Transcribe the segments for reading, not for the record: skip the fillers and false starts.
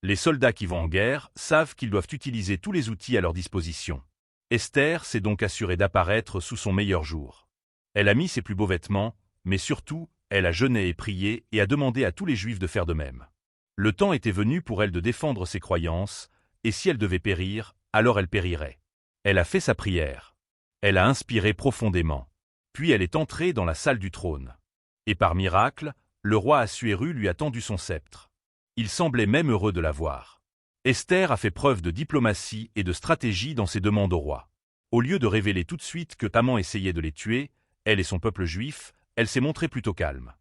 Les soldats qui vont en guerre savent qu'ils doivent utiliser tous les outils à leur disposition. Esther s'est donc assurée d'apparaître sous son meilleur jour. Elle a mis ses plus beaux vêtements, mais surtout, elle a jeûné et prié et a demandé à tous les Juifs de faire de même. Le temps était venu pour elle de défendre ses croyances, et si elle devait périr, alors elle périrait. Elle a fait sa prière. Elle a inspiré profondément. Puis elle est entrée dans la salle du trône. Et par miracle, le roi Assuéru lui a tendu son sceptre. Il semblait même heureux de la voir. Esther a fait preuve de diplomatie et de stratégie dans ses demandes au roi. Au lieu de révéler tout de suite que Haman essayait de les tuer, elle et son peuple juif, elle s'est montrée plutôt calme.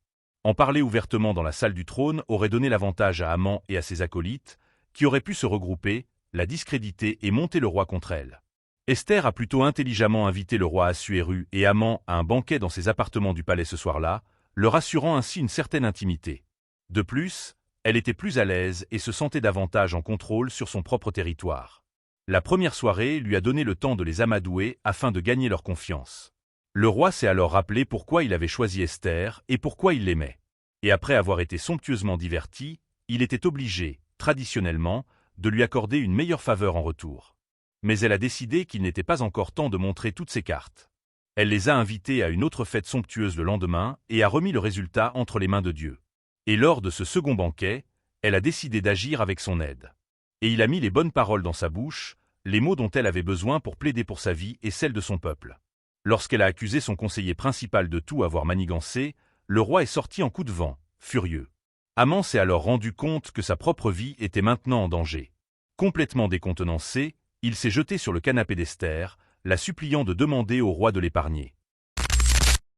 En parler ouvertement dans la salle du trône aurait donné l'avantage à Haman et à ses acolytes, qui auraient pu se regrouper, la discréditer et monter le roi contre elle. Esther a plutôt intelligemment invité le roi Assuéru et Haman à un banquet dans ses appartements du palais ce soir-là, leur assurant ainsi une certaine intimité. De plus, elle était plus à l'aise et se sentait davantage en contrôle sur son propre territoire. La première soirée lui a donné le temps de les amadouer afin de gagner leur confiance. Le roi s'est alors rappelé pourquoi il avait choisi Esther et pourquoi il l'aimait. Et après avoir été somptueusement diverti, il était obligé, traditionnellement, de lui accorder une meilleure faveur en retour. Mais elle a décidé qu'il n'était pas encore temps de montrer toutes ses cartes. Elle les a invités à une autre fête somptueuse le lendemain et a remis le résultat entre les mains de Dieu. Et lors de ce second banquet, elle a décidé d'agir avec son aide. Et il a mis les bonnes paroles dans sa bouche, les mots dont elle avait besoin pour plaider pour sa vie et celle de son peuple. Lorsqu'elle a accusé son conseiller principal de tout avoir manigancé, le roi est sorti en coup de vent, furieux. Haman s'est alors rendu compte que sa propre vie était maintenant en danger. Complètement décontenancé, il s'est jeté sur le canapé d'Esther, la suppliant de demander au roi de l'épargner.